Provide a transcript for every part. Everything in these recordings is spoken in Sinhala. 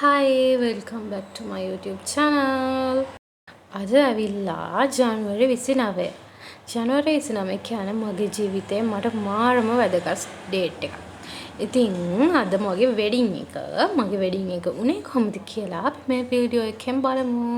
Hi, welcome back to my YouTube channel. අද ඇවිල්ලා ජනවාරි 29. ජනවාරි 29 කියන්නේ මගේ ජීවිතේ මට මාරම වැදගත් ඩේට් එකක්. ඉතින් අද මගේ වෙඩින් එක. මගේ වෙඩින් එක උනේ කොහොමද කියලා අපි මේ වීඩියෝ එකෙන් බලමු.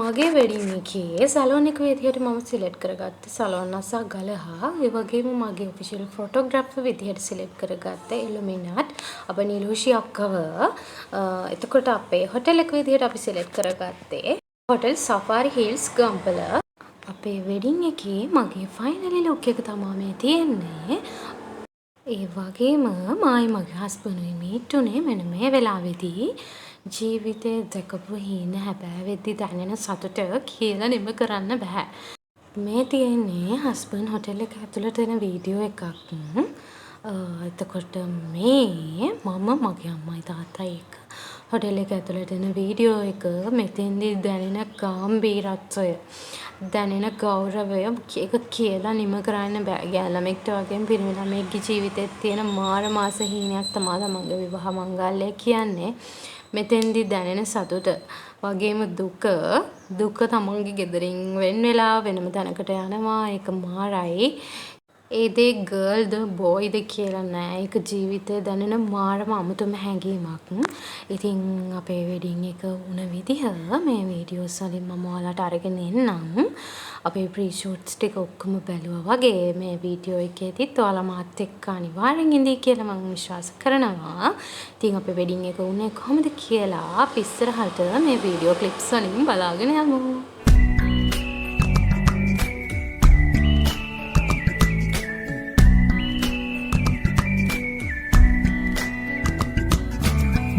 මගේ වෙඩින් එකේ සැලොන් එක විදිහට මම සිලෙක්ට් කරගත්තේ සැලොන් අසා ගලහා. ඒ වගේම මගේ ඔෆිෂියල් ෆොටෝග්‍රැෆර් විදිහට සිලෙක්ට් කරගත්තේ ඉලුමිනාට් අපේ නිලුෂි අක්කව. එතකොට අපේ හොටෙල් එක විදිහට අපි සිලෙක්ට් කරගත්තේ හොටෙල් සෆාරි හිල්ස් ගම්පල. අපේ වෙඩින් එකේ මගේ ෆයිනලි ලුක් එක තමයි මේ තියෙන්නේ. ඒ වගේම මායි මගේ හස්බන්ඩ්ුයි මීට් උනේ මෙන්න මේ වෙලාවේදී. ජීවිතේ දැකපු හීන හැබෑවෙද්දි දැනෙන සතුට කියලා නිම කරන්න බෑ. මේ තියෙන්නේ හස්බන්ඩ් හොටෙල් එක ඇතුළට එන වීඩියෝ එකක්. එතකොට මේ මම මගේ අම්මයි තාත්තයි එක්ක හොටෙල් එක ඇතුළට එන වීඩියෝ එක මෙතෙන්දී දැනෙන ගාම්භීරත්වය දැනෙන ගෞරවය ඒක කියලා නිම කරන්න බෑ. ළමෙක්ට වගේම පිරිමි ළමෙක්ගේ ජීවිතේ තියෙන මාර මාස හීනයක් තමයි තමන්ගේ විවාහ මංගල්‍ය කියන්නේ. මෙතෙන්දී දැනෙන සතුට වගේම දුක තමන්ගේ ගෙදරින් වෙන් වෙලා වෙනම තැනකට යනවා. ඒක මාරයි. ඒ දේ ගර්ල්ද බොයිද කියලා නෑ. ඒක ජීවිතේ දැනෙන මාරම අමුතුම හැඟීමක්. ඉතින් අපේ වෙඩින් එක වුණ විදිහ මේ වීඩියෝස් වලින් මම ඔයාලට අරගෙන එන්නම්. අපේ ප්‍රී ෂූට්ස් ටික ඔක්කොම බැලුවා වගේ මේ වීඩියෝ එකේදීත් ඔයාලා මාත් එක්ක අනිවාර්යෙන් ඉඳී කියලා මම විශ්වාස කරනවා. ඉතින් අපේ වෙඩින් එක වුණේ කොහොමද කියලා අපි ඉස්සරහට මේ වීඩියෝ ක්ලිප්ස් වලින් බලාගෙන යමු.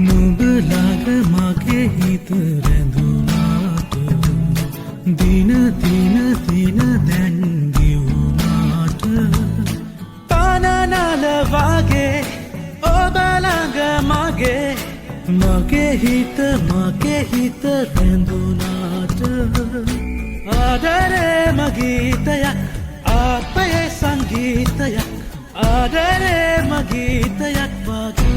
නුඹලාග මගේ හිත රැඳුනාට දින දැන් ගිවුනාට පානනල වගේ ඔබ ළඟ මගේ හිත රැඳුනාට ආදරේම ගීතයක් ආත්මයේ සංගීතයක් ආදරේම ගීතයක් වගේ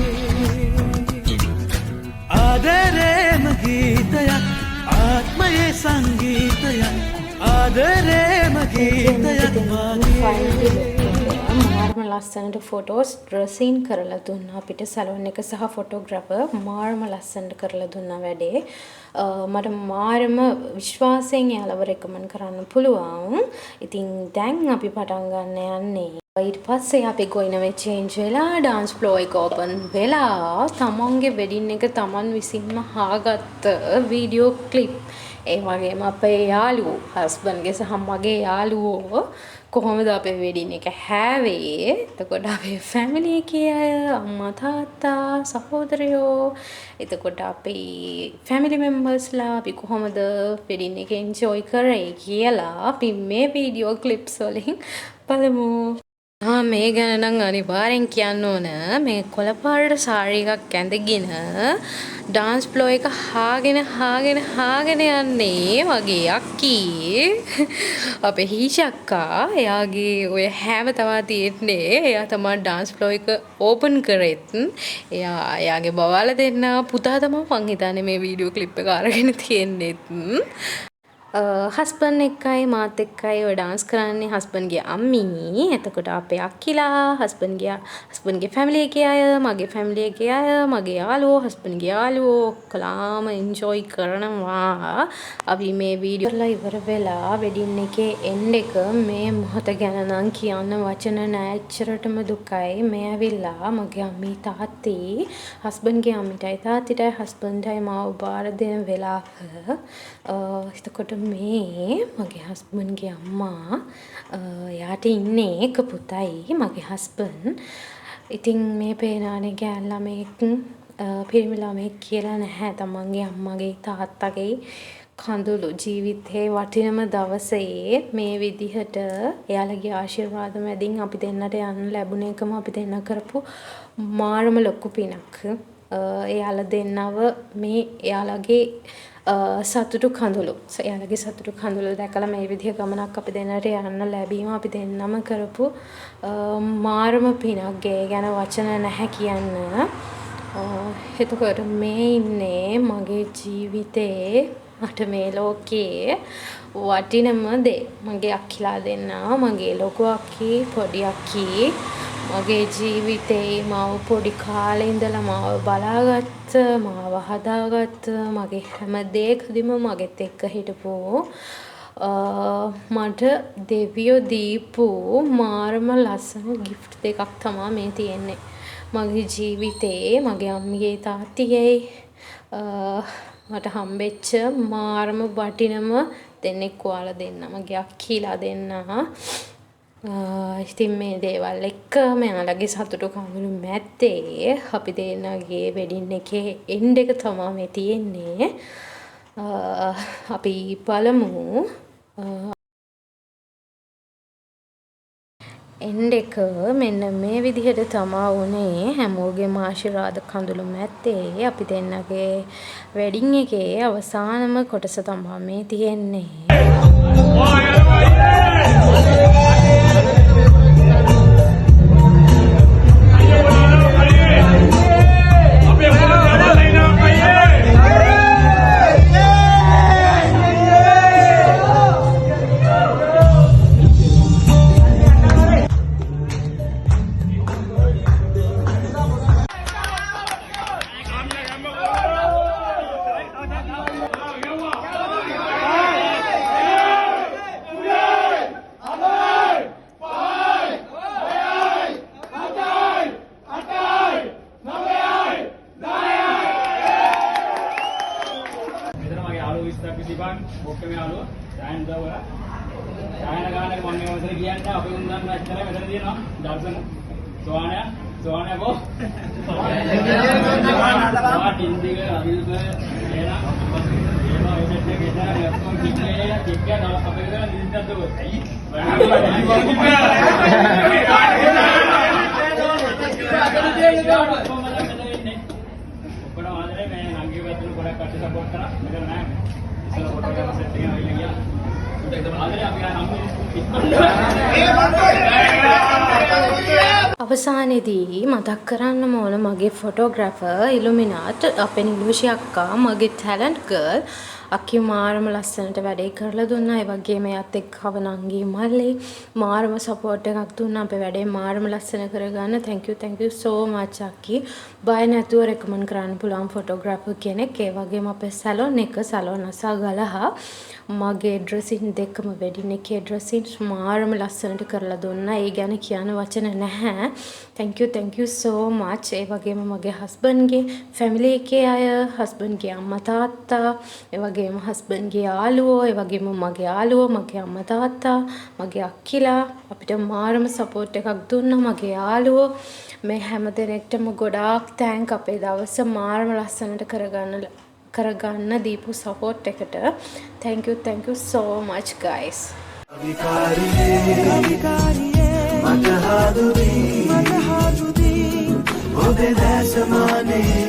ආදරේම ගීතයක් ආත්මයේ සංගීතයක් ආදරේම ගීතයක් වගේ මාරම ලස්සනට ෆොටෝස් ඩ්‍රෙසින් කරලා දුන්නා අපිට සැලොන් එක සහ ෆොටෝග්‍රැෆර් මාරම ලස්සනට කරලා දුන්නා වැඩේ. මට මාරම විශ්වාසයෙන් එයාලව රෙකමන්ඩ් කරන්න පුළුවන්. ඉතින් දැන් අපි පටන් ගන්න යන්නේ. ඊට පස්සේ අපි ගොයිනවේ චේන්ජ් වෙලා ඩාන්ස් ෆ්ලෝ එක ඕපන් වෙලා තමන්ගේ වෙඩින් එක තමන් විසින්ම හාගත්ත වීඩියෝ ක්ලිප්. ඒ වගේම අපේ යාළුවෝ හස්බන්ඩ්ගේ සහ මගේ යාළුවෝ කොහොමද අපේ වෙඩින් එක හැවේ. එතකොට අපේ ෆැමිලි එකේ අය අම්මා තාත්තා සහෝදරයෝ එතකොට අපේ ෆැමිලි මෙම්බර්ස්ලා අපි කොහොමද වෙඩින් එක එන්ජොයි කරේ කියලා අපි මේ වීඩියෝ ක්ලිප්ස් වලින් බලමු. මේ ගැන නම් අනිවාර්යෙන් කියන්න ඕන. මේ කොළපාට සාරි එකක් ඇඳගෙන ඩාන්ස් ෆ්ලෝ එක හාගෙන යන්නේ වගේ අක්කී. අපේ හීෂක්කා එයාගේ ඔය හැම තවා තියෙන්නේ. එයා තමයි ඩාන්ස් ෆ්ලෝ එක ඕපන් කරෙත්. එයාගේ බවාලා දෙන්න පුතා තමයි මං හිතන්නේ මේ වීඩියෝ ක්ලිප් එක අරගෙන තියෙන්නේ. හස්බන්ඩ් එක්කයි මාත් එක්කයි ඔය ඩාන්ස් කරන්නේ හස්බන්ඩ්ගේ අම්මී. එතකොට අපේ අක්කිලා හස්බන්ඩ්ගේ ෆැමිලි එකේ අය මගේ ෆැමිලි එකේ අය මගේ යාළුවෝ හස්බන්ඩ්ගේ යාළුවෝ ඔක්කොලාම එන්ජොයි කරනවා. අපි මේ වීඩියෝ කරලා ඉවර වෙලා වෙඩින් එකේ එන්ඩ් එක මේ මොහොත ගැන නම් කියන්න වචන නෑ. එච්චරටම දුකයි. මේ ඇවිල්ලා මගේ අම්මී තාත්තී හස්බන්ඩ්ගේ අම්මිටයි තාත්තිටයි හස්බන්ඩ්ටයි මාව බාර දෙන වෙලාව. එතකොට මේ මගේ හස්බන්ඩ්ගේ අම්මා යාට ඉන්නේ එක පුතයි මගේ හස්බන්ඩ්. ඉතින් මේ පේනානේ ගෑන් ළමෙක් පිරිමි ළමෙක් කියලා නැහැ. තමන්ගේ අම්මගේ තාත්තගේ කඳුළු ජීවිතේ වටිනම දවසේ මේ විදිහට එයාලගේ ආශිර්වාද මැදින් අපි දෙන්නට යන්න ලැබුණ එකම අපි දෙන්න කරපු මාරම ලොකු පිනක්. එයාලා දෙන්නව මේ එයාලගේ සතුටු කඳුළු. එයාලගේ සතුටු කඳුළු දැකලා මේ විදිහ ගමනක් අපි දෙන්නට යන්න ලැබීම අපි දෙන්නම කරපු මාරම පිනක්. ගේ ගැන වචන නැහැ කියන්න. එතකොට මේ ඉන්නේ මගේ ජීවිතේ මට මේ ලෝකයේ වටිනම දේ. මගේ අක්කිලා දෙන්නා, මගේ ලොකු අක්කී, පොඩි අක්කී, මගේ ජීවිතේ මාව පොඩි කාලේ ඉඳලා මාව බලාගත්ත, මාව හදාගත්ත, මගේ හැම දෙයකදීම මගෙත් එක්ක හිටපු මට දෙවියෝ දීපු මාරම ලස්සන ගිෆ්ට් දෙකක් තමයි මේ තියෙන්නේ. මගේ ජීවිතේ මගේ අම්මිගේ තාත්තිගේ මට හම්බෙච්ච මාරම වටිනම දෙන්නෙක් ඔයාලා දෙන්න. මගේ අක්කීලා දෙන්නා. ඉතින් මේ දේවල් එක්ක මෙයාලගේ සතුටු කඳුළු මැද්දේ අපි දෙන්නගේ වෙඩින් එකේ එන්ඩ් එක තමයි මේ තියෙන්නේ. අපි බලමු එන්ඩ් එක මෙන්න මේ විදිහට තමා වුණේ. හැමෝගේම ආශිර්වාද කඳුළු මැද්දේ අපි දෙන්නගේ වෙඩින් එකේ අවසානම කොටස තමයි මේ තියෙන්නේ. අවසානයේදී මතක් කරන්න ඕන මගේ ෆොටෝග්‍රැෆර් ඉලුමිනාට් අපේ නිලුෂි අක්කා මගේ ටැලන්ට් ගර්ල් අක්කි මාරම ලස්සනට වැඩේ කරලා දුන්නා. ඒ වගේම එයාත් එක්ක නංගි මල්ලි මාරම සපෝට් එකක් දුන්නා අපේ වැඩේ මාරම ලස්සන කරගන්න. thank you so much අක්කි. බය නැතුව රෙකමන්ඩ් කරන්න පුළුවන් ෆොටෝග්‍රැෆර් කෙනෙක්. ඒ වගේම අපේ සැලොන් එක සැලොන් අසා ගලහා මගේ ඩ්‍රෙසින් දෙකම වෙඩින් එකේ ඩ්‍රෙසින් මාරම ලස්සනට කරලා දුන්නා. ඒ ගැන කියන්න වචන නැහැ. thank you so much. ඒ වගේම මගේ හස්බන්ඩ්ගේ ෆැමිලි එකේ අය, හස්බන්ඩ්ගේ අම්මා තාත්තා, ඒ වගේම හස්බන්ඩ්ගේ යාළුවෝ, ඒ වගේම මගේ යාළුවෝ, මගේ අම්මා තාත්තා, මගේ අක්කිලා අපිට මාරම සපෝට් එකක් දුන්නා. මගේ යාළුවෝ මේ හැම දෙනෙක්ටම ගොඩාක් තෑන්ක් අපේ දවස මාරම ලස්සනට කරගන්න දීපු සපෝට් එකට. thank you so much guys. මට හදුදී ඔබේ දැසමානේ